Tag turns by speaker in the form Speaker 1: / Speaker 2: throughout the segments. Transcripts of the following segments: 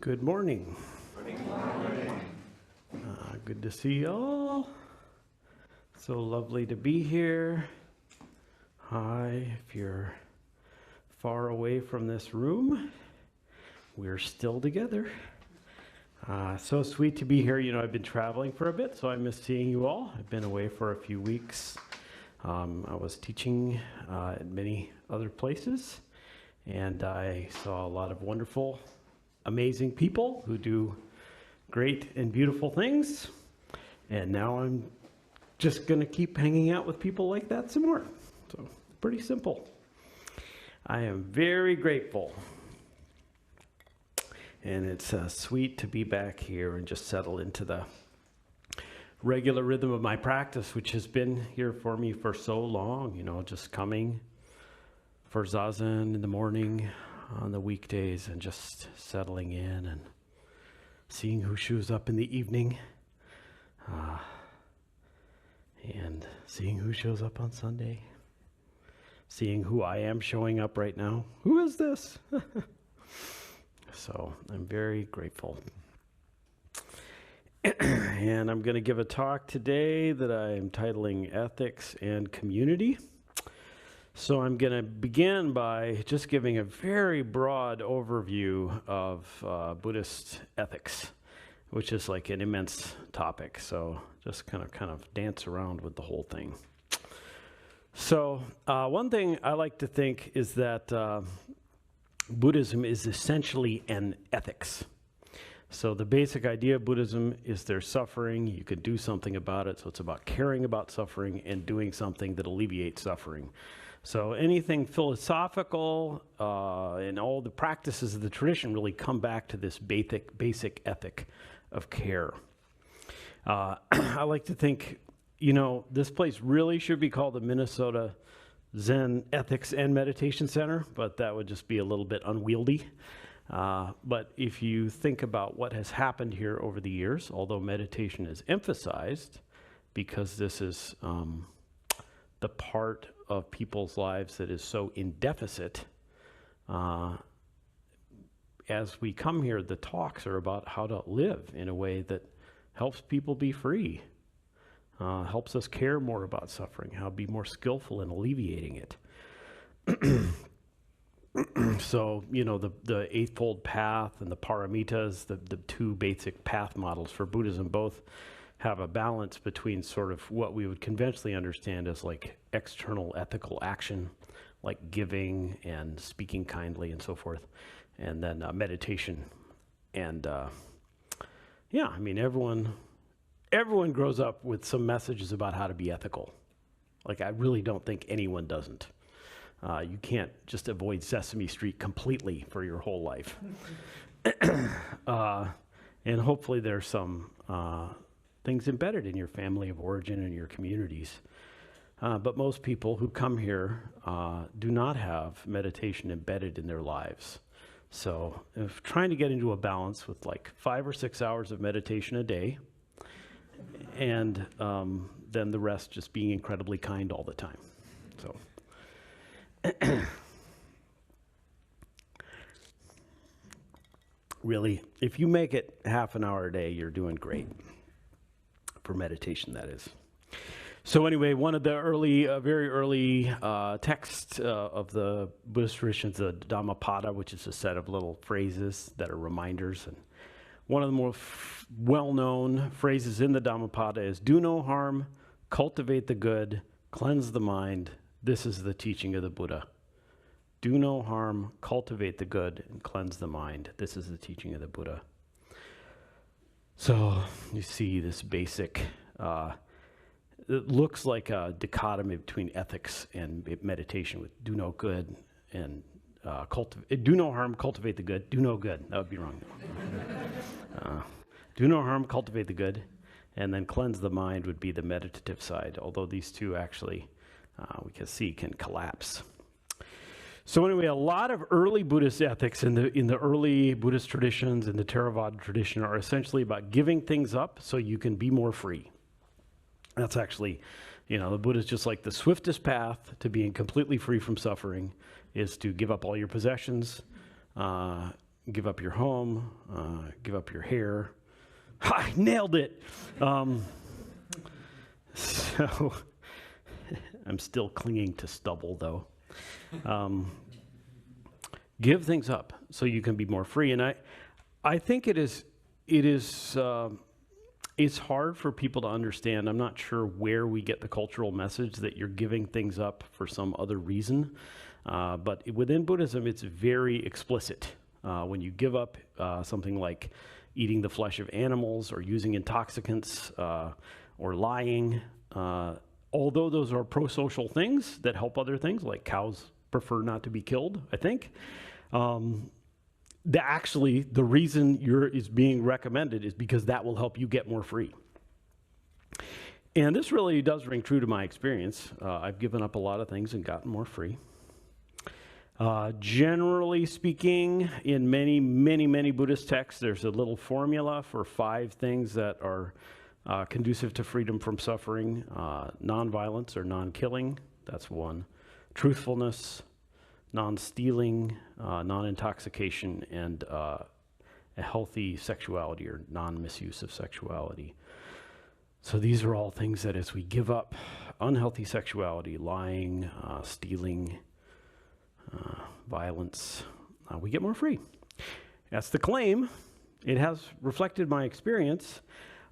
Speaker 1: Good morning. Good to see you all. So lovely to be here. Hi, if you're far away from this room, we're still together. So sweet to be here. You know, I've been traveling for a bit, so I miss seeing you all. I've been away for a few weeks. I was teaching at many other places, and I saw a lot of wonderful, amazing people who do great and beautiful things. And now I'm just going to keep hanging out with people like that some more. So, pretty simple. I am very grateful. And it's sweet to be back here and just settle into the regular rhythm of my practice, which has been here for me for so long, you know, just coming for Zazen in the morning on the weekdays and just settling in and seeing who shows up in the evening and seeing who shows up on Sunday, seeing who I am showing up right now. Who is this? So I'm very grateful. And I'm going to give a talk today that I'm titling Ethics and Community. So I'm going to begin by just giving a very broad overview of Buddhist ethics, which is like an immense topic. So just kind of dance around with the whole thing. So one thing I like to think is that Buddhism is essentially an ethics. So the basic idea of Buddhism is there's suffering, you can do something about it. So it's about caring about suffering and doing something that alleviates suffering. So anything philosophical and all the practices of the tradition really come back to this basic ethic of care. I like to think, you know, this place really should be called the Minnesota Zen Ethics and Meditation Center, but that would just be a little bit unwieldy. But if you think about what has happened here over the years, although meditation is emphasized, because this is the part of people's lives that is so in deficit, as we come here, the talks are about how to live in a way that helps people be free, helps us care more about suffering, how to be more skillful in alleviating it. So, you know, the Eightfold Path and the Paramitas, the two basic path models for Buddhism, both have a balance between sort of what we would conventionally understand as like external ethical action, like giving and speaking kindly and so forth, and then meditation. And yeah, I mean, everyone grows up with some messages about how to be ethical. Like, I really don't think anyone doesn't. You can't just avoid Sesame Street completely for your whole life. And hopefully there's some things embedded in your family of origin and your communities. But most people who come here do not have meditation embedded in their lives. So if trying to get into a balance with like 5 or 6 hours of meditation a day, and then the rest just being incredibly kind all the time. So. Really, if you make it half an hour a day, you're doing great. For meditation, that is. So anyway, one of the early, very early texts of the Buddhist traditions, the Dhammapada, which is a set of little phrases that are reminders. And one of the more well-known phrases in the Dhammapada is, do no harm, cultivate the good, cleanse the mind. This is the teaching of the Buddha. Do no harm, cultivate the good, and cleanse the mind. This is the teaching of the Buddha. So you see this basic, it looks like a dichotomy between ethics and meditation with do no good and do no harm, cultivate the good, do no good. That would be wrong. Do no harm, cultivate the good, and then cleanse the mind would be the meditative side, although these two actually, we can see, can collapse. So anyway, a lot of early Buddhist ethics in the early Buddhist traditions and the Theravada tradition are essentially about giving things up so you can be more free. That's actually, you know, the Buddha is just like the swiftest path to being completely free from suffering is to give up all your possessions, give up your home, give up your hair. I nailed it. So I'm still clinging to stubble, though. Give things up so you can be more free. And I think it's hard for people to understand. I'm not sure where we get the cultural message that you're giving things up for some other reason. But within Buddhism, it's very explicit. When you give up something like eating the flesh of animals or using intoxicants or lying, although those are pro-social things that help other things, like cows prefer not to be killed, I think. The reason is being recommended is because that will help you get more free. And this really does ring true to my experience. I've given up a lot of things and gotten more free. Generally speaking, in many, many, many Buddhist texts, there's a little formula for 5 things that are conducive to freedom from suffering. Nonviolence or non-killing, that's one. Truthfulness, non-stealing, non-intoxication, and a healthy sexuality or non-misuse of sexuality. So these are all things that as we give up unhealthy sexuality, lying, stealing, violence, we get more free. That's the claim. It has reflected my experience.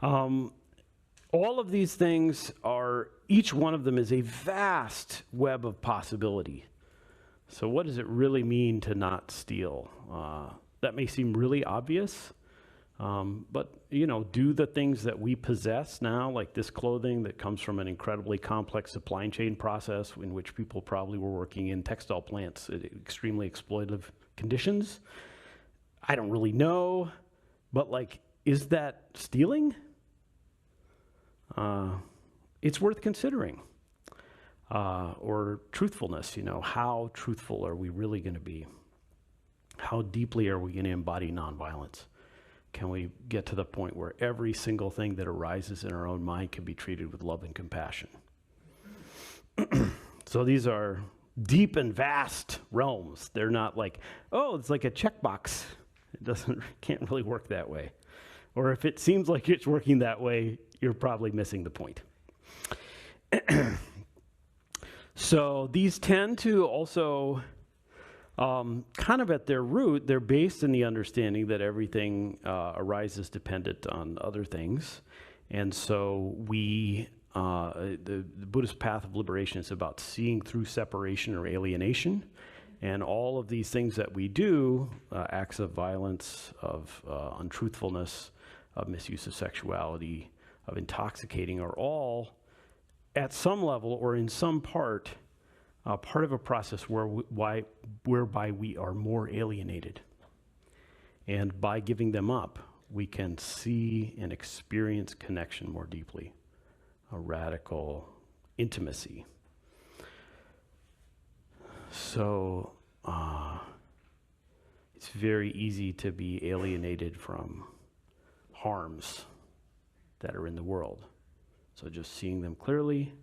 Speaker 1: All of these things each one of them is a vast web of possibility. So what does it really mean to not steal? That may seem really obvious, but do the things that we possess now, like this clothing that comes from an incredibly complex supply chain process in which people probably were working in textile plants at extremely exploitative conditions. I don't really know, but is that stealing? It's worth considering. Or truthfulness, how truthful are we really going to be? How deeply are we going to embody nonviolence? Can we get to the point where every single thing that arises in our own mind can be treated with love and compassion? So these are deep and vast realms. They're not it's like a checkbox. Can't really work that way. Or if it seems like it's working that way, you're probably missing the point. So these tend to also, kind of at their root, they're based in the understanding that everything arises dependent on other things. And so the Buddhist path of liberation is about seeing through separation or alienation. And all of these things that we do, acts of violence, of untruthfulness, of misuse of sexuality, of intoxicating, are all at some level or in some part of a process whereby we are more alienated. And by giving them up, we can see and experience connection more deeply, a radical intimacy. So it's very easy to be alienated from harms that are in the world. So just seeing them clearly,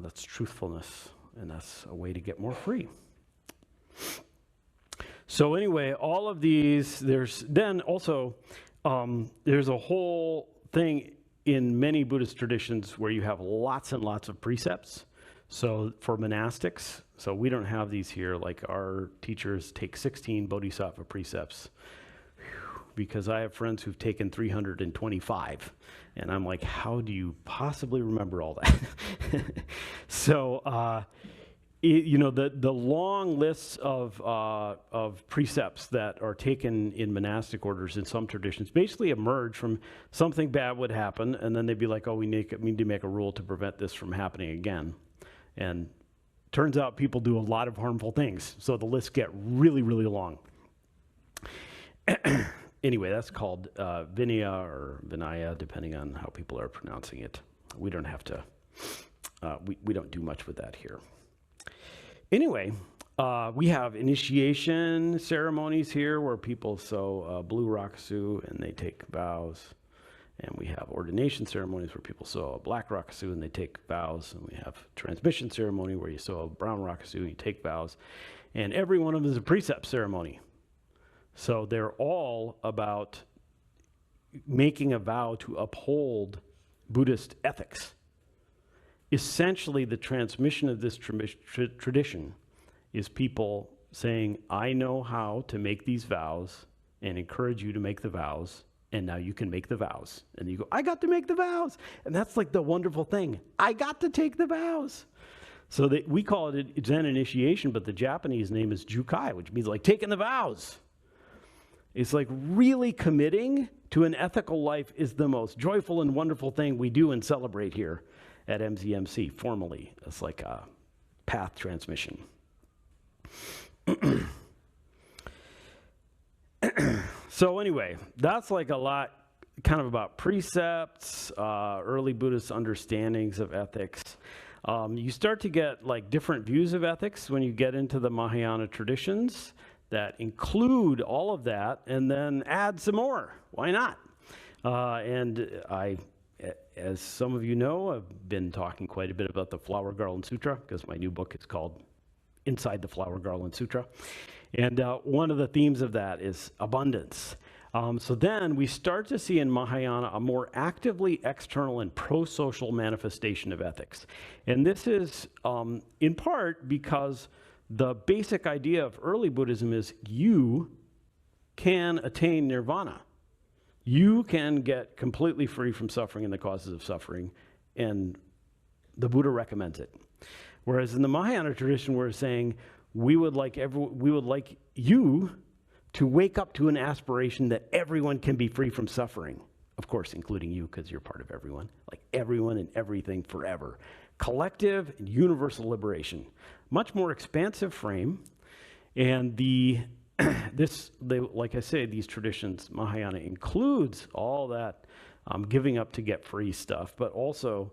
Speaker 1: that's truthfulness, and that's a way to get more free. So anyway, all of these, there's a whole thing in many Buddhist traditions where you have lots and lots of precepts. So for monastics, so we don't have these here, like our teachers take 16 bodhisattva precepts. Because I have friends who've taken 325, and I'm like, how do you possibly remember all that? So, the long lists of precepts that are taken in monastic orders in some traditions basically emerge from something bad would happen, and then they'd be like, oh, we need to make a rule to prevent this from happening again. And turns out people do a lot of harmful things, so the lists get really, really long. Anyway, that's called Vinaya or Vinaya, depending on how people are pronouncing it. We don't have to, we don't do much with that here. Anyway, we have initiation ceremonies here where people sew blue rakusu and they take vows. And we have ordination ceremonies where people sew a black rakusu and they take vows. And we have transmission ceremony where you sew a brown rakusu and you take vows. And every one of them is a precept ceremony. So they're all about making a vow to uphold Buddhist ethics. Essentially, the transmission of this tradition is people saying, I know how to make these vows and encourage you to make the vows, and now you can make the vows. And you go, I got to make the vows. And that's like the wonderful thing. I got to take the vows. So we call it Zen initiation, but the Japanese name is Jukai, which means like taking the vows. It's like really committing to an ethical life is the most joyful and wonderful thing we do and celebrate here at MZMC formally. It's like a path transmission. So anyway, that's like a lot kind of about precepts, early Buddhist understandings of ethics. You start to get like different views of ethics when you get into the Mahayana traditions that include all of that and then add some more. Why not? And I, as some of you know, I've been talking quite a bit about the Flower Garland Sutra because my new book is called Inside the Flower Garland Sutra. And one of the themes of that is abundance. So then we start to see in Mahayana a more actively external and pro-social manifestation of ethics. And this is in part because the basic idea of early Buddhism is you can attain nirvana. You can get completely free from suffering and the causes of suffering, and the Buddha recommends it. Whereas in the Mahayana tradition, we're saying we would like you to wake up to an aspiration that everyone can be free from suffering. Of course, including you, because you're part of everyone. Like everyone and everything forever. Collective and universal liberation. Much more expansive frame. And like I say, these traditions, Mahayana includes all that giving up to get free stuff, but also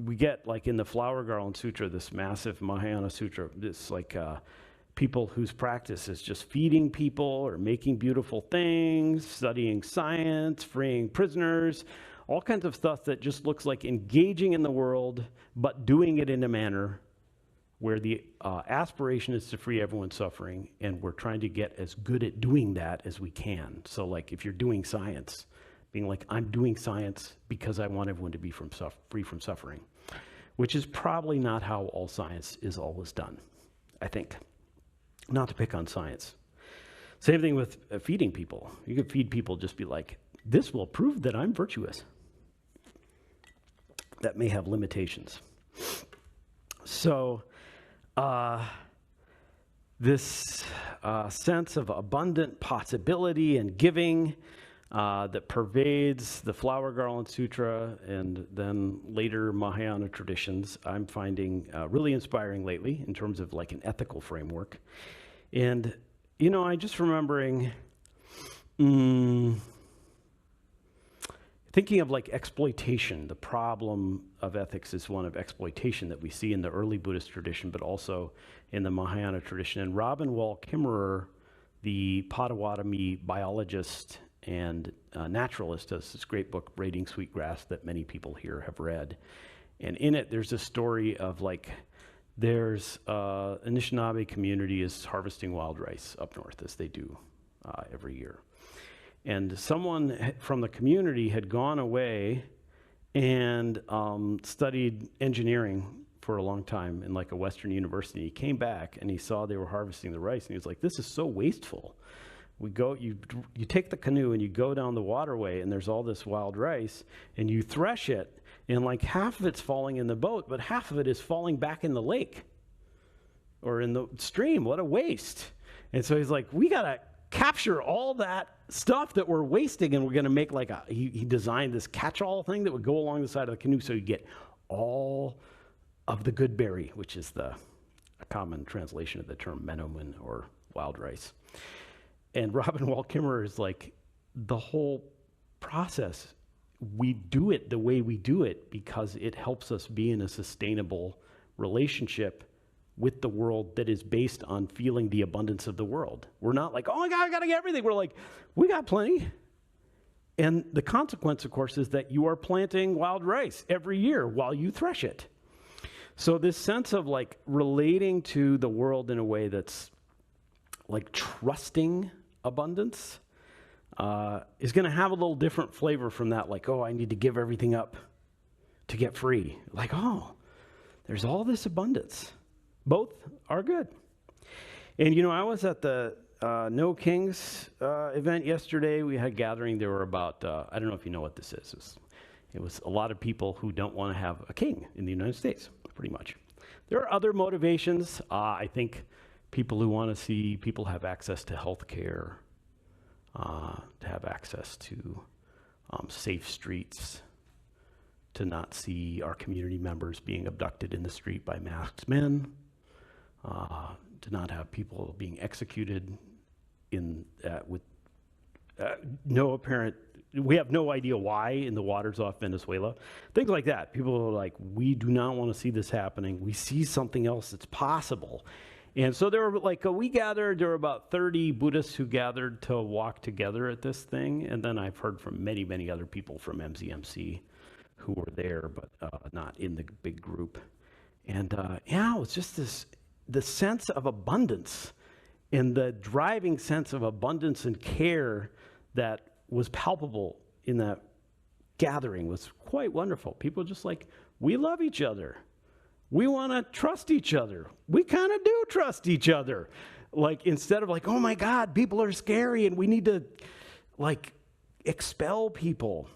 Speaker 1: we get, like in the Flower Garland Sutra, this massive Mahayana sutra, this like people whose practice is just feeding people or making beautiful things, studying science, freeing prisoners, all kinds of stuff that just looks like engaging in the world, but doing it in a manner where the aspiration is to free everyone's suffering, and we're trying to get as good at doing that as we can. So like if you're doing science, being like, I'm doing science because I want everyone to be free from suffering, which is probably not how all science is always done, I think. Not to pick on science. Same thing with feeding people. You could feed people, just be like, this will prove that I'm virtuous. That may have limitations. So this sense of abundant possibility and giving that pervades the Flower Garland Sutra and then later Mahayana traditions, I'm finding really inspiring lately in terms of like an ethical framework. And, you know, I just remembering thinking of like exploitation. The problem of ethics is one of exploitation that we see in the early Buddhist tradition, but also in the Mahayana tradition. And Robin Wall Kimmerer, the Potawatomi biologist and naturalist, has this great book, Braiding Sweetgrass, that many people here have read. And in it, there's a story of like, there's Anishinaabe community is harvesting wild rice up north, as they do every year. And someone from the community had gone away and studied engineering for a long time in like a Western university. He came back and he saw they were harvesting the rice, and he was like, this is so wasteful. You take the canoe and you go down the waterway, and there's all this wild rice, and you thresh it, and like half of it's falling in the boat, but half of it is falling back in the lake or in the stream. What a waste. And so he's like, we got to capture all that stuff that we're wasting, and we're going to make like he designed this catch-all thing that would go along the side of the canoe so you get all of the good berry, which is a common translation of the term menomen or wild rice. And Robin Wall Kimmerer is like, the whole process, we do it the way we do it because it helps us be in a sustainable relationship with the world that is based on feeling the abundance of the world. We're not like, oh my God, I gotta get everything. We're like, we got plenty. And the consequence, of course, is that you are planting wild rice every year while you thresh it. So this sense of like relating to the world in a way that's like trusting abundance is going to have a little different flavor from that. Like, oh, I need to give everything up to get free. Like, oh, there's all this abundance. Both are good. And, I was at the No Kings event yesterday. We had a gathering. There were about, I don't know if you know what this is. It was a lot of people who don't want to have a king in the United States, pretty much. There are other motivations. I think people who want to see people have access to health care, to have access to safe streets, to not see our community members being abducted in the street by masked men, to not have people being executed with no apparent, we have no idea why, in the waters off Venezuela. Things like that. People are like, we do not want to see this happening. We see something else that's possible. And so there were there were about 30 Buddhists who gathered to walk together at this thing. And then I've heard from many, many other people from MZMC who were there, but not in the big group. And it was just the sense of abundance, and the driving sense of abundance and care that was palpable in that gathering was quite wonderful. People just like, we love each other. We want to trust each other. We kind of do trust each other. Like, instead of like, oh my God, people are scary and we need to like expel people.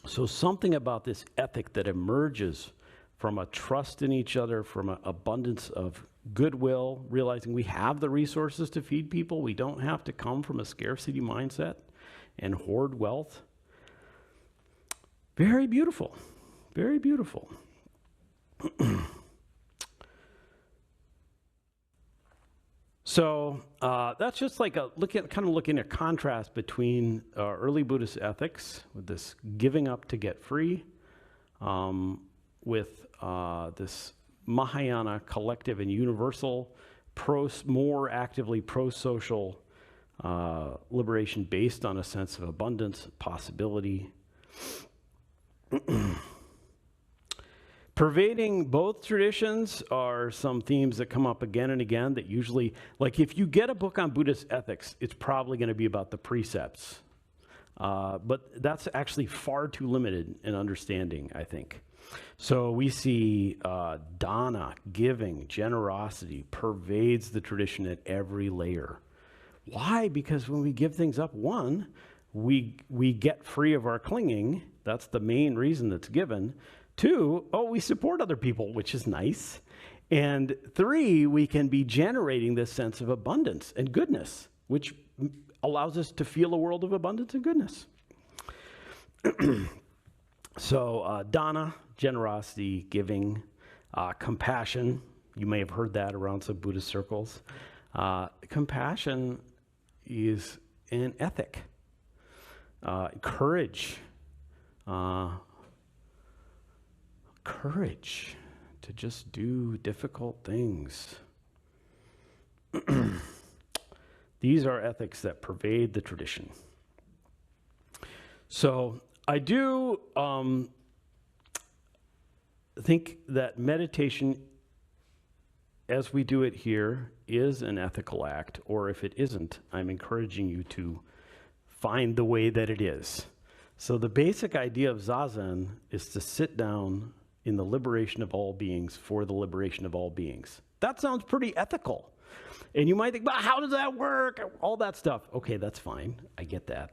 Speaker 1: So something about this ethic that emerges from a trust in each other, from an abundance of goodwill, realizing we have the resources to feed people. We don't have to come from a scarcity mindset and hoard wealth. Very beautiful. Very beautiful. So that's just like looking at contrast between early Buddhist ethics with this giving up to get free, with this Mahayana collective and universal, more actively pro-social liberation based on a sense of abundance, possibility. Pervading both traditions are some themes that come up again and again that usually, like if you get a book on Buddhist ethics, it's probably going to be about the precepts. But that's actually far too limited in understanding, I think. So we see dana, giving, generosity, pervades the tradition at every layer. Why? Because when we give things up, one, we get free of our clinging. That's the main reason that's given. Two, we support other people, which is nice. And three, we can be generating this sense of abundance and goodness, which allows us to feel a world of abundance and goodness. So dana, generosity, giving, compassion. You may have heard that around some Buddhist circles. Compassion is an ethic. Courage. Courage to just do difficult things. These are ethics that pervade the tradition. So I do think that meditation, as we do it here, is an ethical act, or if it isn't, I'm encouraging you to find the way that it is. So the basic idea of Zazen is to sit down in the liberation of all beings for the liberation of all beings. That sounds pretty ethical. And you might think, but how does that work? All that stuff. Okay, that's fine. I get that.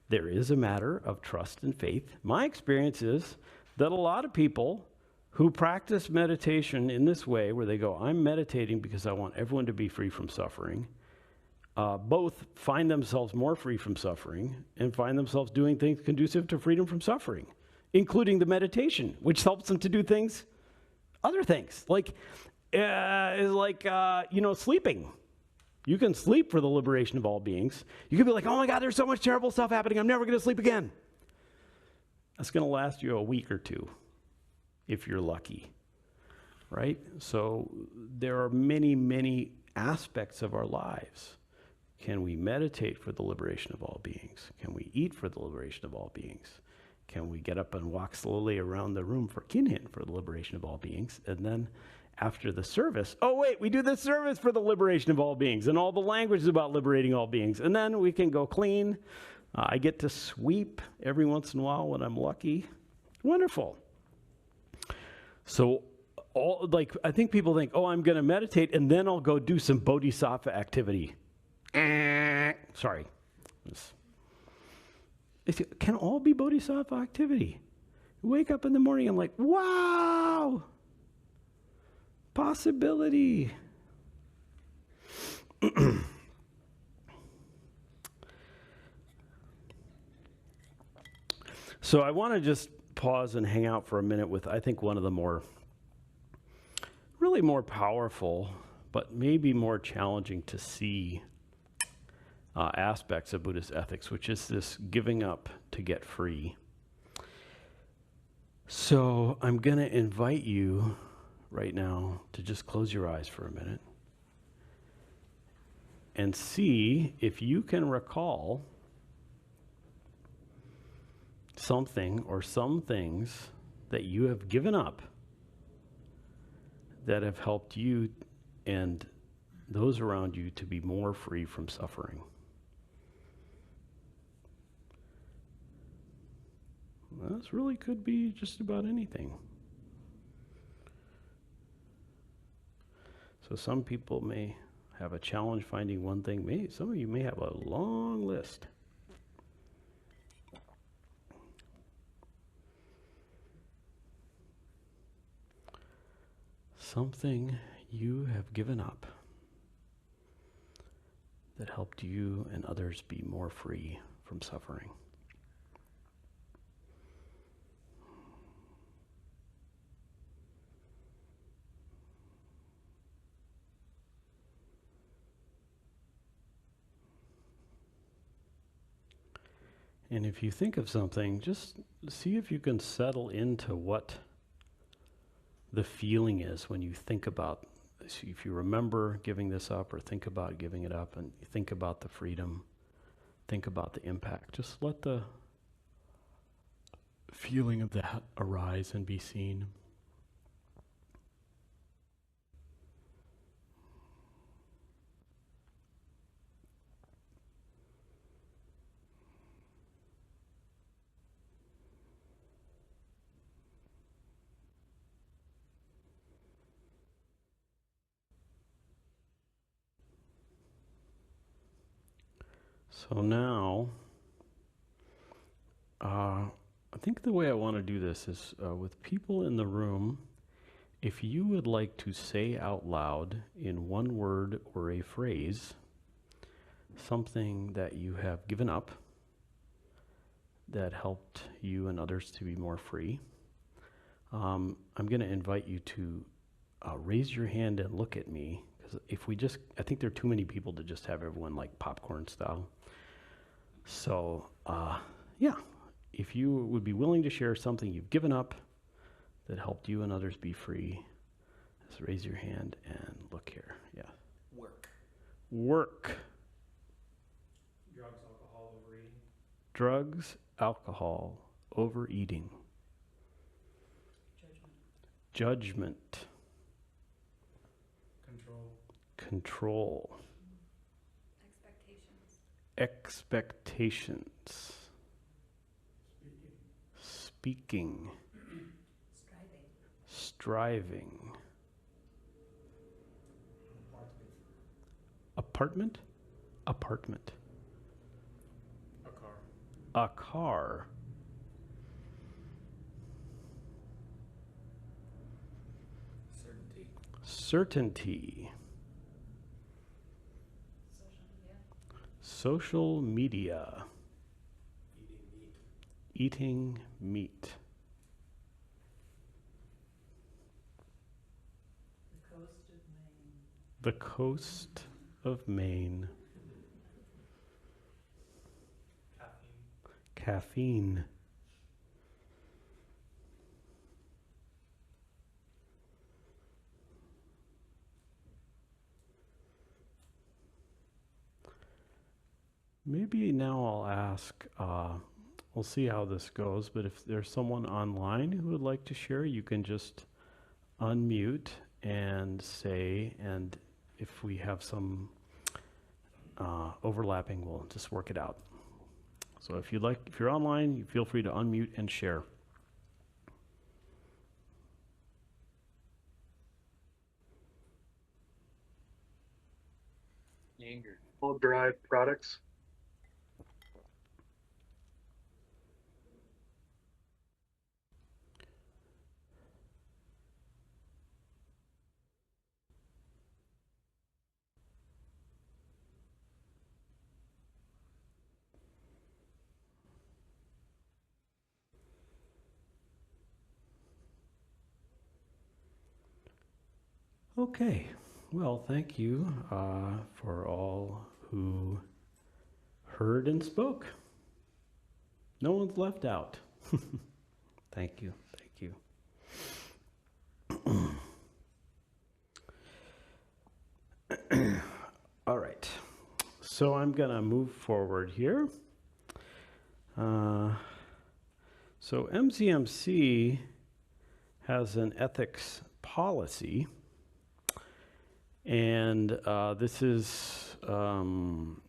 Speaker 1: There is a matter of trust and faith. My experience is that a lot of people who practice meditation in this way, where they go, I'm meditating because I want everyone to be free from suffering, both find themselves more free from suffering and find themselves doing things conducive to freedom from suffering, including the meditation, which helps them to do things, other things, like sleeping. You can sleep for the liberation of all beings. You can be like, oh my God, there's so much terrible stuff happening. I'm never going to sleep again. That's going to last you a week or two, if you're lucky, right? So there are many, many aspects of our lives. Can we meditate for the liberation of all beings? Can we eat for the liberation of all beings? Can we get up and walk slowly around the room for kinhin, for the liberation of all beings? And then after the service, oh wait, we do the service for the liberation of all beings, and all the language is about liberating all beings. And then we can go clean. I get to sweep every once in a while when I'm lucky. Wonderful. So I think people think, oh, I'm going to meditate and then I'll go do some bodhisattva activity. Sorry. It can all be bodhisattva activity. You wake up in the morning and like, wow, possibility. So I want to just pause and hang out for a minute with, I think, one of the really more powerful, but maybe more challenging to see aspects of Buddhist ethics, which is this giving up to get free. So I'm going to invite you right now to just close your eyes for a minute and see if you can recall something or some things that you have given up that have helped you and those around you to be more free from suffering. This really could be just about anything. So some people may have a challenge finding one thing. Some of you may have a long list. Something you have given up that helped you and others be more free from suffering. And if you think of something, just see if you can settle into what the feeling is when you think about, if you remember giving this up or think about giving it up and you think about the freedom, think about the impact. Just let the feeling of that arise and be seen. So now, I think the way I want to do this is with people in the room, if you would like to say out loud in one word or a phrase something that you have given up that helped you and others to be more free, I'm going to invite you to raise your hand and look at me. Because I think there are too many people to just have everyone like popcorn style. So, if you would be willing to share something you've given up that helped you and others be free, just raise your hand and look here. Yeah. Work.
Speaker 2: Drugs, alcohol, overeating.
Speaker 1: Drugs, alcohol, overeating. Judgment. Control. Expectations. Speaking. Striving. Apartment. A car. Certainty. Social media. Eating meat. The coast of Maine. Caffeine. Maybe now I'll ask, we'll see how this goes, but if there's someone online who would like to share, you can just unmute and say, and if we have some overlapping, we'll just work it out. So if you're online, you feel free to unmute and share.
Speaker 2: All derived products.
Speaker 1: Okay, well, thank you for all who heard and spoke. No one's left out. Thank you, thank you. All right, so I'm gonna move forward here. So MCMC has an ethics policy, and this is on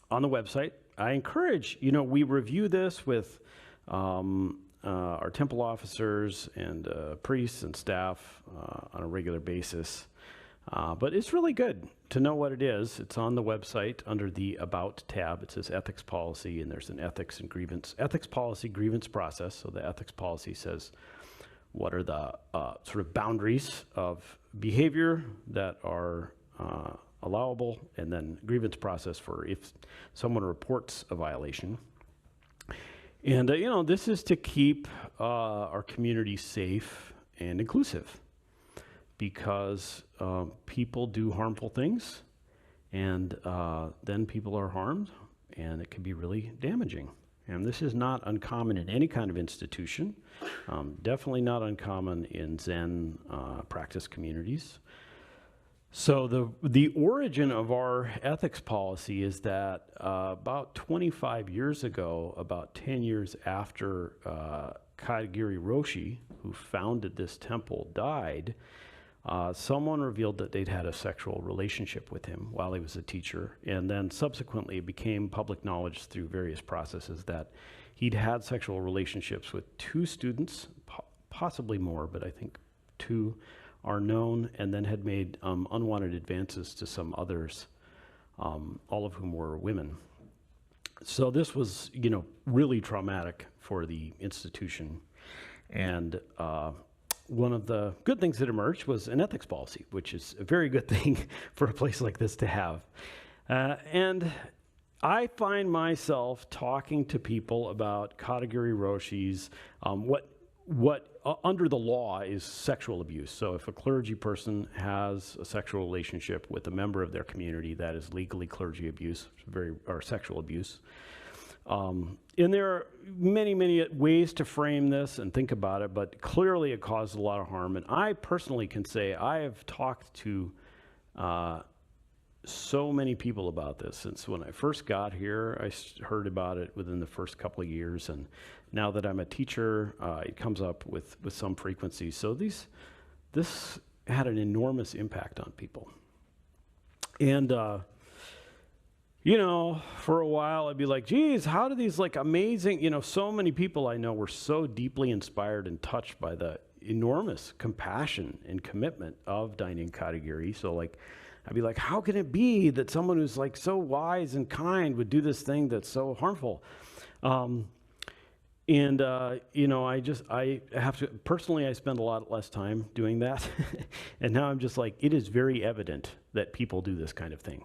Speaker 1: the website. I encourage, we review this with our temple officers and priests and staff on a regular basis. But it's really good to know what it is. It's on the website under the About tab. It says Ethics Policy, and there's an Ethics Policy Grievance Process. So the Ethics Policy says what are the sort of boundaries of behavior that are allowable, and then grievance process for if someone reports a violation. And, this is to keep our community safe and inclusive, because people do harmful things, and then people are harmed, and it can be really damaging. And this is not uncommon in any kind of institution, definitely not uncommon in Zen practice communities. So the origin of our ethics policy is that about 25 years ago, about 10 years after Katagiri Roshi, who founded this temple, died, someone revealed that they'd had a sexual relationship with him while he was a teacher, and then subsequently it became public knowledge through various processes that he'd had sexual relationships with 2 students, possibly more, but I think 2 are known, and then had made unwanted advances to some others, all of whom were women. So this was, really traumatic for the institution. And one of the good things that emerged was an ethics policy, which is a very good thing for a place like this to have. And I find myself talking to people about Katagiri Roshi's, what under the law is sexual abuse. So if a clergy person has a sexual relationship with a member of their community, that is legally clergy abuse, or sexual abuse. And there are many, many ways to frame this and think about it, but clearly it caused a lot of harm. And I personally can say I have talked to so many people about this since when I first got here. I heard about it within the first couple of years, and now that I'm a teacher, it comes up with some frequency. So this had an enormous impact on people. And for a while I'd be like, geez, how do these amazing, so many people I know were so deeply inspired and touched by the enormous compassion and commitment of Dainin Katagiri. So I'd be like, how can it be that someone who's so wise and kind would do this thing that's so harmful? I have to, personally, I spend a lot less time doing that. And now I'm just it is very evident that people do this kind of thing.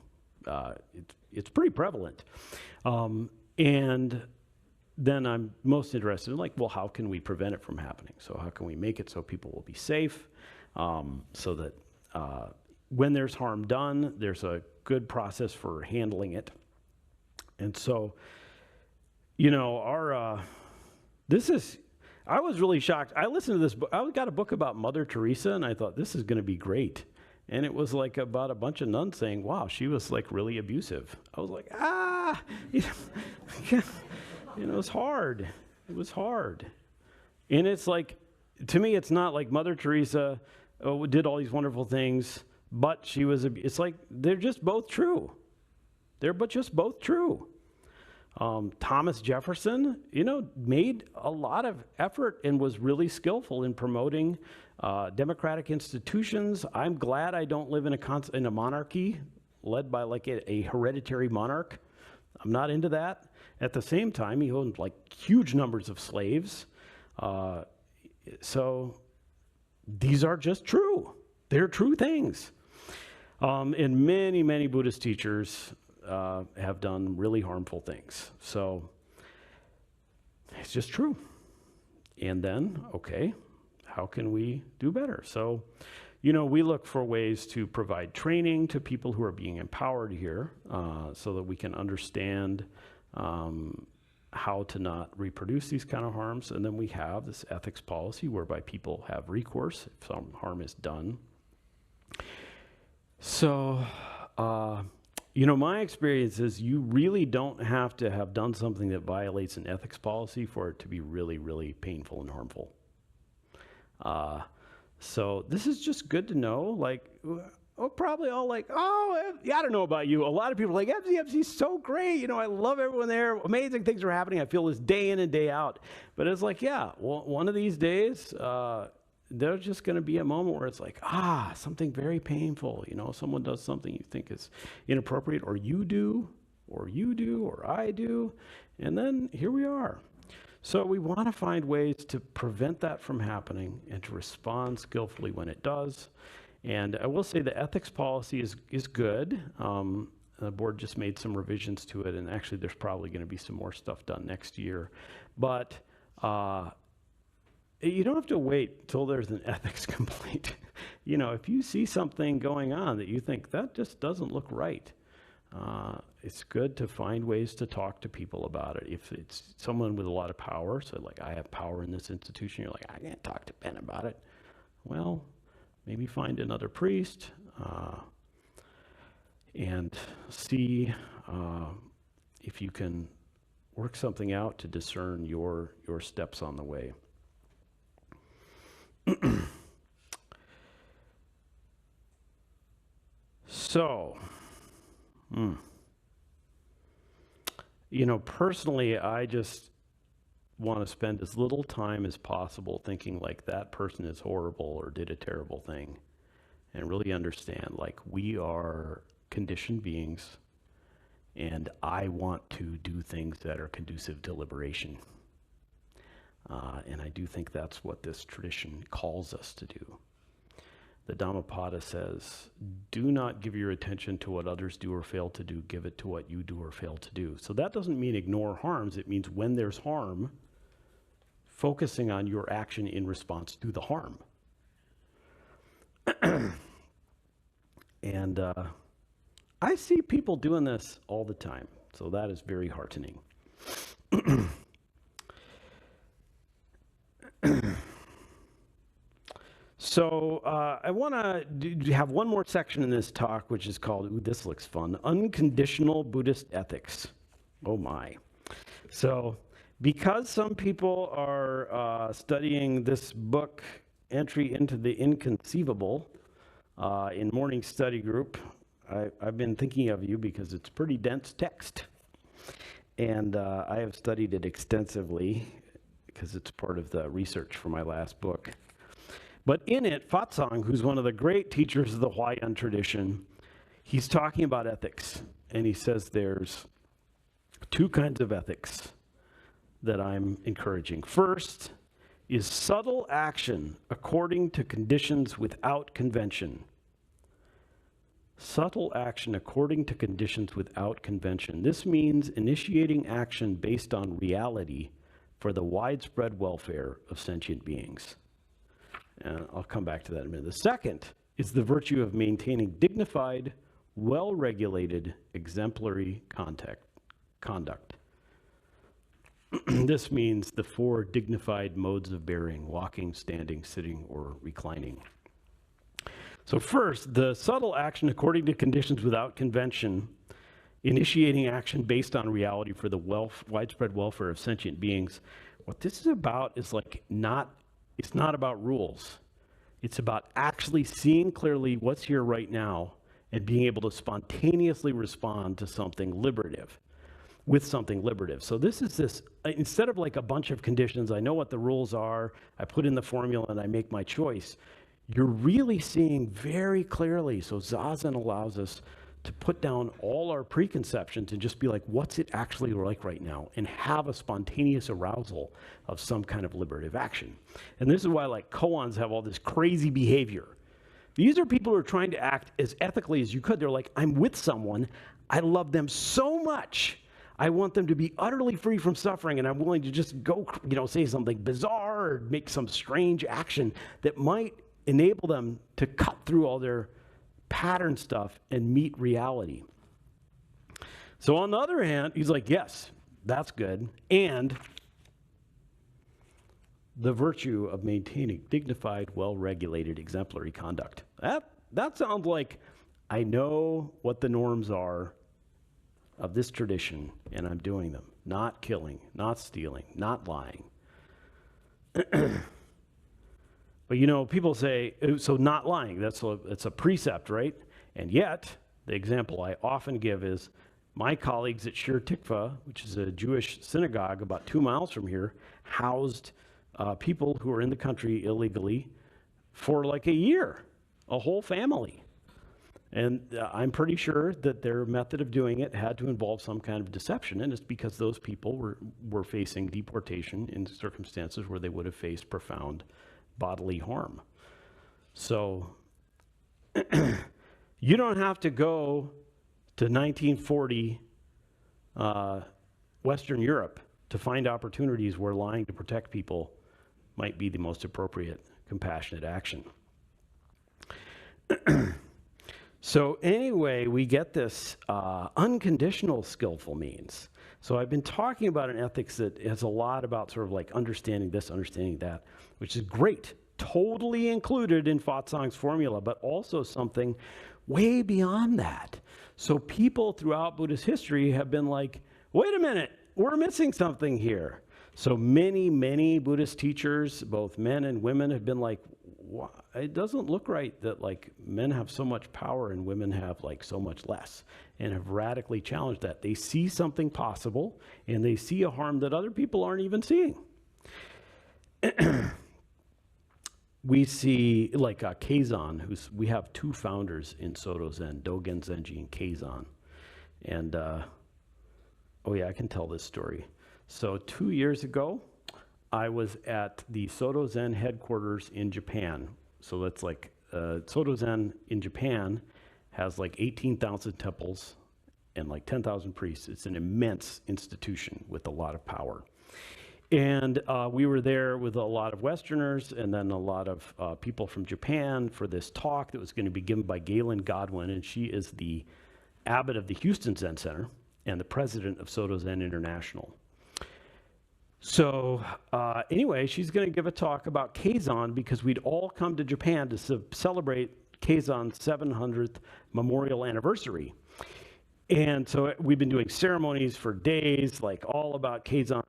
Speaker 1: It's pretty prevalent. And then I'm most interested in well, how can we prevent it from happening? So how can we make it so people will be safe, so that when there's harm done, there's a good process for handling it. And so, I was really shocked. I listened to this book. I got a book about Mother Teresa, and I thought, this is going to be great. And it was about a bunch of nuns saying, wow, she was really abusive. I was it was hard. It was hard. And it's to me, it's not like Mother Teresa did all these wonderful things, but she was, it's like they're just both true. Just both true. Thomas Jefferson, made a lot of effort and was really skillful in promoting democratic institutions. I'm glad I don't live in a monarchy led by like a hereditary monarch. I'm not into that. At the same time, he owned like huge numbers of slaves. So these are just true. They're true things. And many, many Buddhist teachers have done really harmful things. So it's just true. And then, okay, how can we do better? So, we look for ways to provide training to people who are being empowered here so that we can understand how to not reproduce these kind of harms. And then we have this ethics policy whereby people have recourse if some harm is done. So, my experience is you really don't have to have done something that violates an ethics policy for it to be really, really painful and harmful. So this is just good to know. Like, probably all like, I don't know about you. A lot of people are like, FCFC's so great. I love everyone there. Amazing things are happening. I feel this day in and day out. But it's like, one of these days, there's just going to be a moment where it's like, something very painful. Someone does something you think is inappropriate, or you do, or I do. And then here we are. So we want to find ways to prevent that from happening and to respond skillfully when it does. And I will say the ethics policy is good. The board just made some revisions to it, and actually there's probably going to be some more stuff done next year. But you don't have to wait till there's an ethics complaint. If you see something going on that you think that just doesn't look right, it's good to find ways to talk to people about it. If it's someone with a lot of power, so like I have power in this institution, you're like, I can't talk to Ben about it. Well, maybe find another priest and see if you can work something out to discern your steps on the way. So, personally, I just want to spend as little time as possible thinking like that person is horrible or did a terrible thing, and really understand like we are conditioned beings, and I want to do things that are conducive to liberation. And I do think that's what this tradition calls us to do. The Dhammapada says, do not give your attention to what others do or fail to do, give it to what you do or fail to do. So that doesn't mean ignore harms. It means when there's harm, focusing on your action in response to the harm. And I see people doing this all the time, so that is very heartening. So I want to have one more section in this talk, which is called, this looks fun, Unconditional Buddhist Ethics. Oh my. So because some people are studying this book, Entry into the Inconceivable, in morning study group, I've been thinking of you because it's pretty dense text. And I have studied it extensively because it's part of the research for my last book. But in it, Fatsang, who's one of the great teachers of the Huayan tradition, he's talking about ethics. And he says there's two kinds of ethics that I'm encouraging. First is subtle action according to conditions without convention. Subtle action according to conditions without convention. This means initiating action based on reality for the widespread welfare of sentient beings. And I'll come back to that in a minute. The second is the virtue of maintaining dignified, well-regulated, exemplary conduct. This means the four dignified modes of bearing: walking, standing, sitting, or reclining. So first, the subtle action according to conditions without convention, initiating action based on reality for the widespread welfare of sentient beings. What this is about is like it's not about rules. It's about actually seeing clearly what's here right now and being able to spontaneously respond to something liberative, with something liberative. So this is this, instead of like a bunch of conditions, I know what the rules are, I put in the formula and I make my choice. You're really seeing very clearly. So Zazen allows us to put down all our preconceptions and just be like, what's it actually like right now? And have a spontaneous arousal of some kind of liberative action. And this is why like koans have all this crazy behavior. These are people who are trying to act as ethically as you could. They're like, I'm with someone, I love them so much, I want them to be utterly free from suffering, and I'm willing to just go, say something bizarre or make some strange action that might enable them to cut through all their pattern stuff and meet reality. So on the other hand, he's like, yes, that's good. And the virtue of maintaining dignified, well-regulated, exemplary conduct. That sounds like I know what the norms are of this tradition, and I'm doing them. Not killing, not stealing, not lying. But people say, so not lying, that's a precept, right? And yet, the example I often give is my colleagues at Shir Tikva, which is a Jewish synagogue about 2 miles from here, housed people who are in the country illegally for like a year, a whole family. And I'm pretty sure that their method of doing it had to involve some kind of deception, and it's because those people were facing deportation in circumstances where they would have faced profound bodily harm. So you don't have to go to 1940 Western Europe to find opportunities where lying to protect people might be the most appropriate compassionate action. So anyway, we get this unconditional skillful means. So I've been talking about an ethics that has a lot about sort of like understanding this, understanding that, which is great, totally included in Fatsang's formula, but also something way beyond that. So people throughout Buddhist history have been like, wait a minute, we're missing something here. So many Buddhist teachers, both men and women, have been like, it doesn't look right that like men have so much power and women have like so much less, and have radically challenged that. They see something possible and they see a harm that other people aren't even seeing. We see like Keizan, we have 2 founders in Soto Zen, Dogen Zenji and Keizan. And oh yeah, I can tell this story. So 2 years ago, I was at the Soto Zen headquarters in Japan. So that's like, Soto Zen in Japan has like 18,000 temples and like 10,000 priests. It's an immense institution with a lot of power. And we were there with a lot of Westerners and then a lot of people from Japan for this talk that was going to be given by Galen Godwin, and she is the abbot of the Houston Zen Center and the president of Soto Zen International. So anyway, she's going to give a talk about Keizan because we'd all come to Japan to celebrate Keizan's 700th memorial anniversary. And so we've been doing ceremonies for days, like all about Keizan,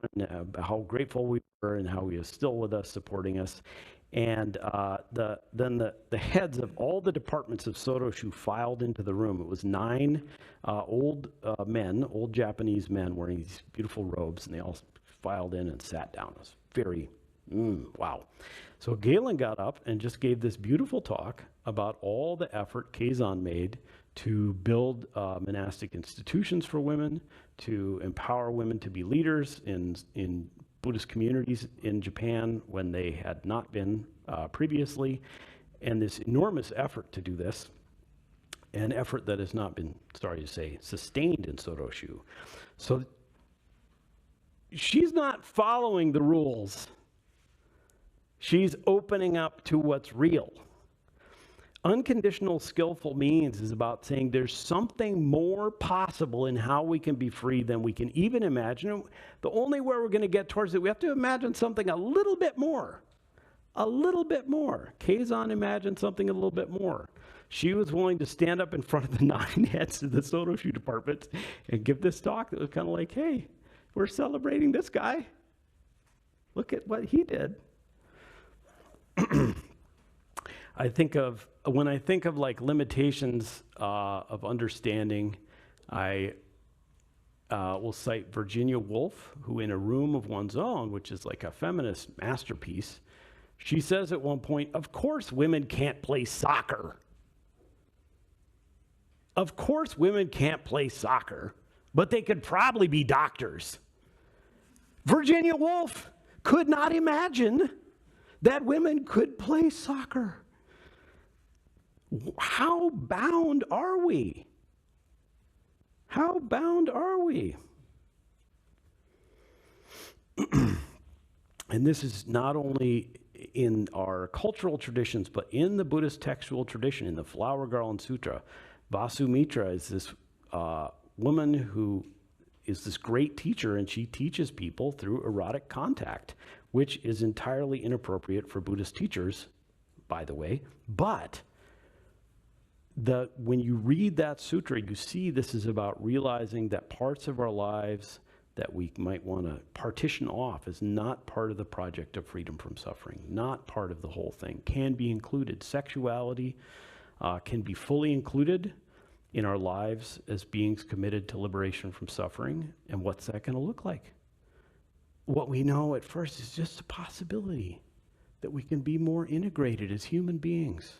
Speaker 1: how grateful we were and how he is still with us, supporting us. And then the heads of all the departments of Sotoshu filed into the room. It was 9 old Japanese men wearing these beautiful robes, and they all filed in and sat down. It was very, wow. So Galen got up and just gave this beautiful talk about all the effort Keizan made to build monastic institutions for women, to empower women to be leaders in Buddhist communities in Japan when they had not been previously, and this enormous effort to do this, an effort that has not been, sorry to say, sustained in Sotoshu. So she's not following the rules. She's opening up to what's real. Unconditional skillful means is about saying there's something more possible in how we can be free than we can even imagine. The only way we're going to get towards it, we have to imagine something a little bit more. A little bit more. Keizan imagined something a little bit more. She was willing to stand up in front of the 9 heads of the Sotoshu department and give this talk that was kind of like, hey, we're celebrating this guy. Look at what he did. I think of, when I think of like limitations of understanding, I will cite Virginia Woolf, who in A Room of One's Own, which is like a feminist masterpiece, she says at one point, of course women can't play soccer. Of course women can't play soccer, but they could probably be doctors. Virginia Woolf could not imagine that women could play soccer. How bound are we? How bound are we? And this is not only in our cultural traditions, but in the Buddhist textual tradition, in the Flower Garland Sutra. Vasumitra is this woman who is this great teacher, and she teaches people through erotic contact, which is entirely inappropriate for Buddhist teachers, by the way. But when you read that sutra, you see this is about realizing that parts of our lives that we might want to partition off as not part of the project of freedom from suffering, not part of the whole thing, can be included. Sexuality can be fully included in our lives as beings committed to liberation from suffering. And what's that going to look like? What we know at first is just a possibility that we can be more integrated as human beings.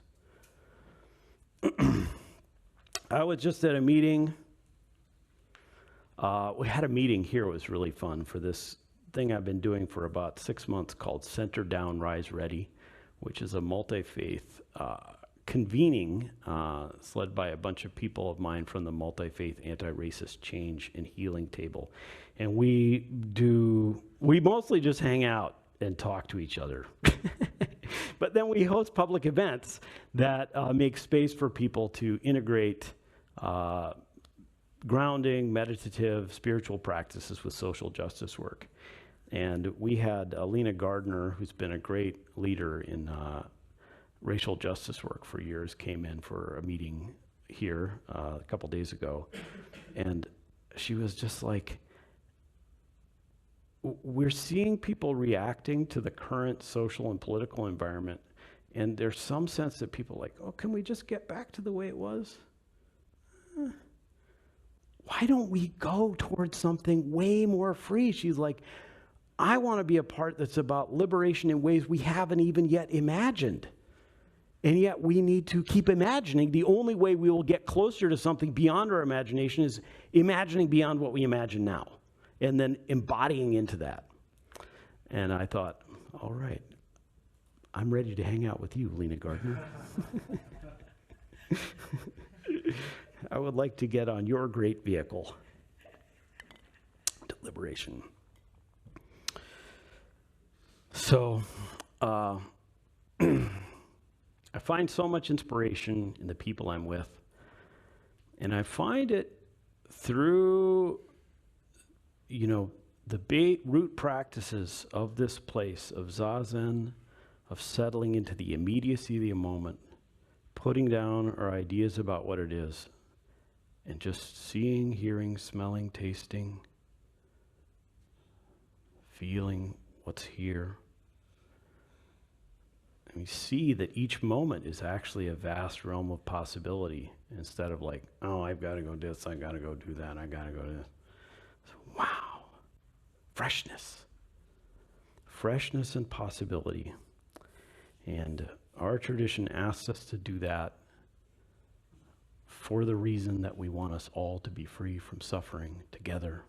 Speaker 1: I was just at a meeting. We had a meeting here. It was really fun for this thing I've been doing for about 6 months called Center Down, Rise Ready, which is a multi-faith convening. It's led by a bunch of people of mine from the Multi-Faith Anti-Racist Change and Healing Table. And we mostly just hang out and talk to each other. But then we host public events that make space for people to integrate grounding, meditative, spiritual practices with social justice work. And we had Lena Gardner, who's been a great leader in racial justice work for years, came in for a meeting here a couple days ago. And she was just like, we're seeing people reacting to the current social and political environment, and there's some sense that people are like, oh, can we just get back to the way it was? Why don't we go towards something way more free? She's like, I want to be a part that's about liberation in ways we haven't even yet imagined. And yet we need to keep imagining. The only way we will get closer to something beyond our imagination is imagining beyond what we imagine now, and then embodying into that. And I thought, all right, I'm ready to hang out with you, Lena Gardner. I would like to get on your great vehicle to liberation. So, I find so much inspiration in the people I'm with, and I find it through, the root practices of this place, of Zazen, of settling into the immediacy of the moment, putting down our ideas about what it is, and just seeing, hearing, smelling, tasting, feeling what's here. And we see that each moment is actually a vast realm of possibility, instead of like, oh, I've got to go do this, I got to go do that, I got to go do this. So, wow, freshness and possibility. And our tradition asks us to do that for the reason that we want us all to be free from suffering together.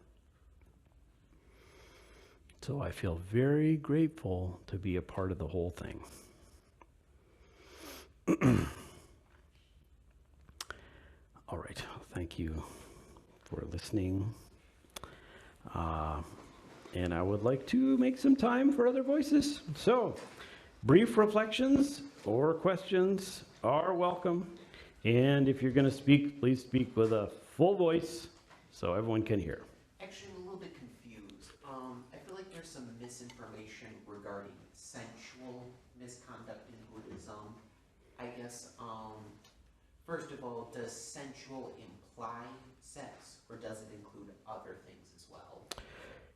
Speaker 1: So I feel very grateful to be a part of the whole thing. All right, thank you for listening. And I would like to make some time for other voices. So, brief reflections or questions are welcome. And if you're going to speak, please speak with a full voice so everyone can hear.
Speaker 3: Actually, I'm a little bit confused. I feel like there's some misinformation regarding sensual misconduct in Buddhism. I guess, first of all, does sensual imply sex, or does it include other things as well?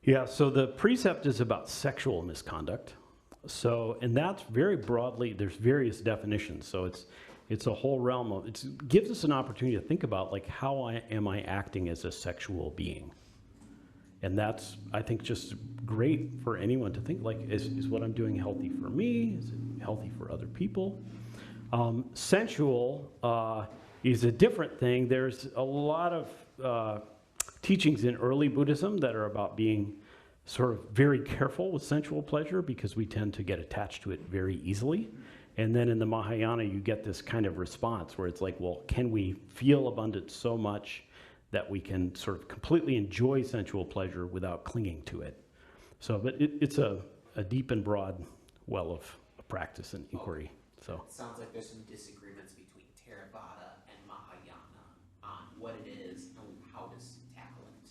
Speaker 1: Yeah, so the precept is about sexual misconduct. So, and that's very broadly, there's various definitions. So it's a whole realm of, it gives us an opportunity to think about like, how am I acting as a sexual being? And that's, I think, just great for anyone to think like, is what I'm doing healthy for me? Is it healthy for other people? Sensual is a different thing. There's a lot of teachings in early Buddhism that are about being sort of very careful with sensual pleasure because we tend to get attached to it very easily. And then in the Mahayana, you get this kind of response where it's like, well, can we feel abundance so much that we can sort of completely enjoy sensual pleasure without clinging to it? So, but it's a deep and broad well of practice and inquiry. So
Speaker 3: it sounds like there's some disagreements between Theravada and Mahayana on what it is and how to tackle it.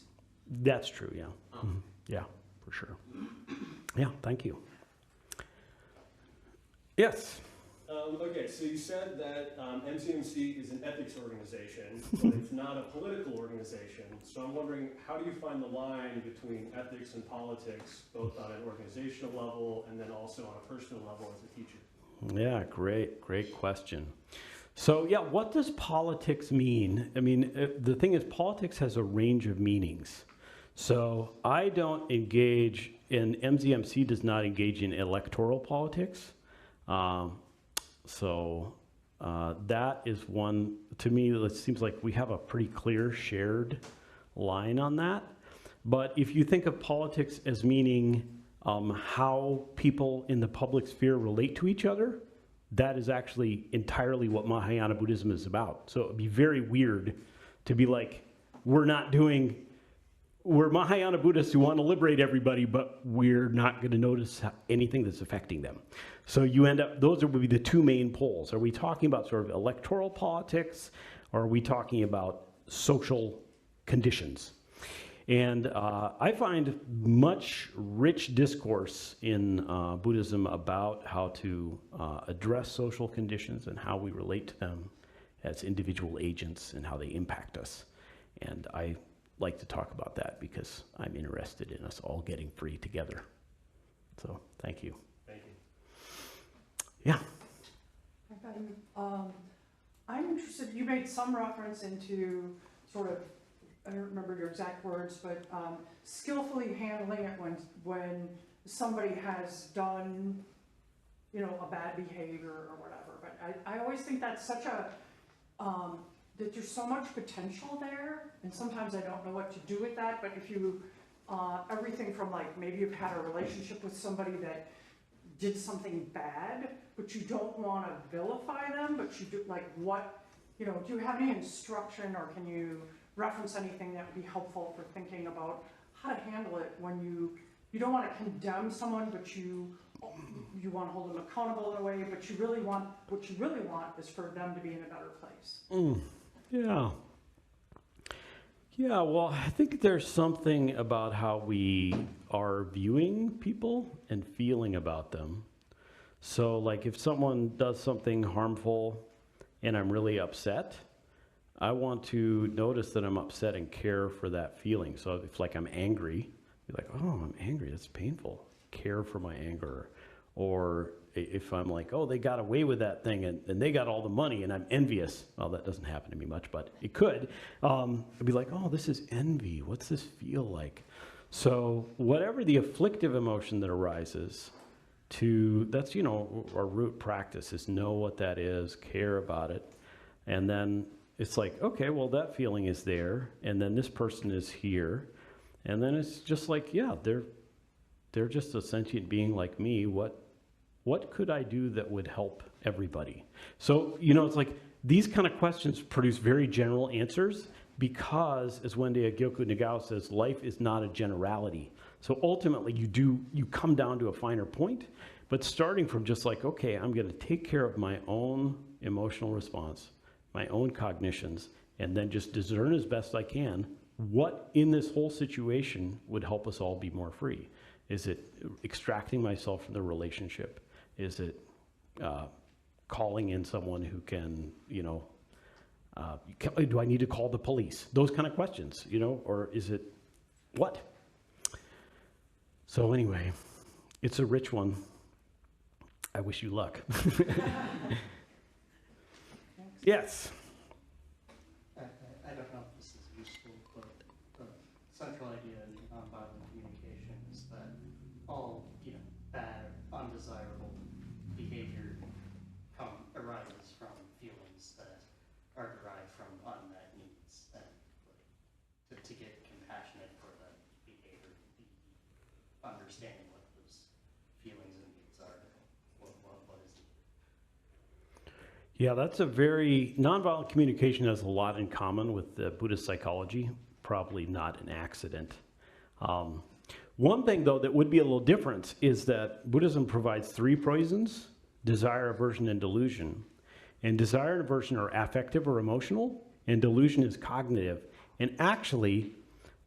Speaker 1: that's true, yeah. Mhm. Yeah, for sure. Yeah, thank you. Yes.
Speaker 4: Okay, so you said that MCMC is an ethics organization, but it's not a political organization. So I'm wondering, how do you find the line between ethics and politics, both on an organizational level and then also on a personal level as a teacher?
Speaker 1: Yeah, great question. So yeah, what does politics mean? I mean, the thing is, politics has a range of meanings. So I don't engage in, MZMC does not engage in electoral politics. That is one, to me, it seems like we have a pretty clear shared line on that. But if you think of politics as meaning how people in the public sphere relate to each other, that is actually entirely what Mahayana Buddhism is about. So it would be very weird to be like, we're Mahayana Buddhists who want to liberate everybody, but we're not going to notice anything that's affecting them. So you end up, those would be the two main poles. Are we talking about sort of electoral politics, or are we talking about social conditions? And I find much rich discourse in Buddhism about how to address social conditions and how we relate to them as individual agents and how they impact us. And I like to talk about that because I'm interested in us all getting free together. So thank you.
Speaker 4: Thank you.
Speaker 1: Yeah.
Speaker 5: I'm interested, you made some reference into sort of, I don't remember your exact words, but skillfully handling it when somebody has done, a bad behavior or whatever. But I always think that's such a, that there's so much potential there, and sometimes I don't know what to do with that, but if you, everything from like, maybe you've had a relationship with somebody that did something bad, but you don't want to vilify them, but you do, like, what, do you have any instruction, or can you reference anything that would be helpful for thinking about how to handle it when you don't want to condemn someone, but you want to hold them accountable in a way, but what you really want is for them to be in a better place.
Speaker 1: Yeah. Yeah, well, I think there's something about how we are viewing people and feeling about them. So, like, if someone does something harmful and I'm really upset, I want to notice that I'm upset and care for that feeling. So if, like, I'm angry, be like, oh, I'm angry, that's painful. Care for my anger. Or if I'm like, oh, they got away with that thing and they got all the money and I'm envious. Well, that doesn't happen to me much, but it could. I'd be like, oh, this is envy. What's this feel like? So whatever the afflictive emotion that arises, that's, our root practice is know what that is, care about it. And then it's like, okay, well, that feeling is there. And then this person is here. And then it's just like, yeah, they're just a sentient being like me. What could I do that would help everybody? So, it's like these kind of questions produce very general answers because, as Wendy Gyoku Nagao says, life is not a generality. So ultimately, you come down to a finer point, but starting from just like, okay, I'm going to take care of my own emotional response, my own cognitions, and then just discern as best I can what in this whole situation would help us all be more free. Is it extracting myself from the relationship? Is it calling in someone who can, do I need to call the police? Those kind of questions, or is it what? So anyway, it's a rich one. I wish you luck. Yes.
Speaker 6: I don't know if this is useful, but the central idea in nonviolent communication is that all, bad or undesirable behavior arises from feelings that are derived from unmet needs. And to get compassionate for that behavior, understanding what those feelings and needs are, what is it?
Speaker 1: Yeah, that's a very, nonviolent communication has a lot in common with Buddhist psychology, probably not an accident. One thing, though, that would be a little different is that Buddhism provides 3 poisons: desire, aversion, and delusion. And desire and aversion are affective or emotional, and delusion is cognitive. And actually,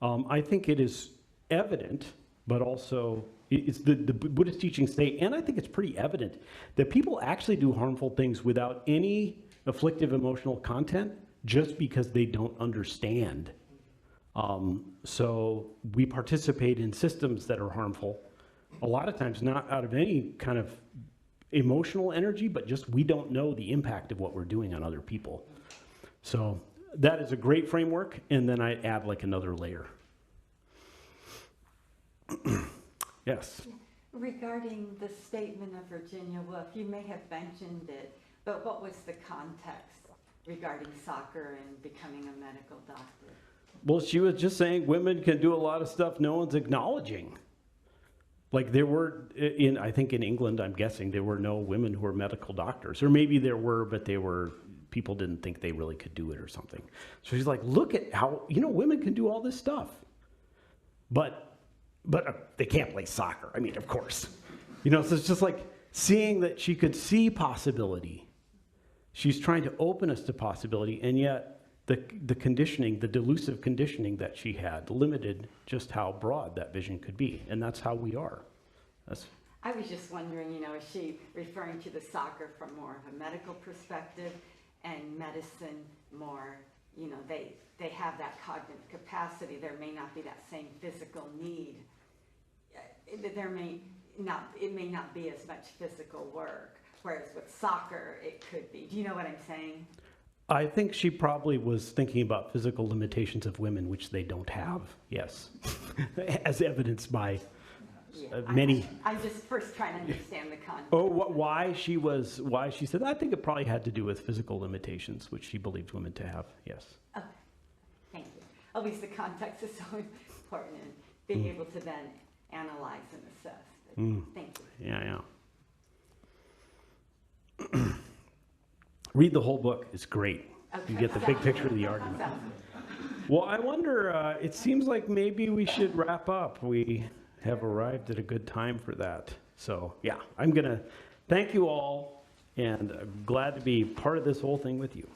Speaker 1: I think it is evident, but also it's the Buddhist teachings say, and I think it's pretty evident, that people actually do harmful things without any afflictive emotional content just because they don't understand. So we participate in systems that are harmful, a lot of times not out of any kind of emotional energy, but just we don't know the impact of what we're doing on other people. So that is a great framework, and then I add like another layer. Yes.
Speaker 7: Regarding the statement of Virginia Woolf, you may have mentioned it, but what was the context regarding soccer and becoming a medical doctor?
Speaker 1: Well, she was just saying women can do a lot of stuff no one's acknowledging. Like there were, I think in England, I'm guessing, there were no women who were medical doctors. Or maybe there were, but people didn't think they really could do it or something. So she's like, look at how, women can do all this stuff. But they can't play soccer. I mean, of course. So it's just like seeing that she could see possibility. She's trying to open us to possibility, and yet the conditioning, the delusive conditioning that she had limited just how broad that vision could be. And that's how we are.
Speaker 7: I was just wondering, is she referring to the soccer from more of a medical perspective and medicine more, they have that cognitive capacity. There may not be that same physical need. It may not be as much physical work, whereas with soccer, it could be. Do you know what I'm saying?
Speaker 1: I think she probably was thinking about physical limitations of women, which they don't have, yes, as evidenced by many.
Speaker 7: I'm just first trying to understand the context.
Speaker 1: Oh, why she said, I think it probably had to do with physical limitations, which she believed women to have, yes.
Speaker 7: Okay, thank you. At least the context is so important in being able to then analyze and assess. Thank you.
Speaker 1: Yeah. Read the whole book. It's great.
Speaker 7: Okay.
Speaker 1: You get the big picture of the argument. Well, I wonder, it seems like maybe we should wrap up. We have arrived at a good time for that. So, yeah, I'm going to thank you all, and I'm glad to be part of this whole thing with you.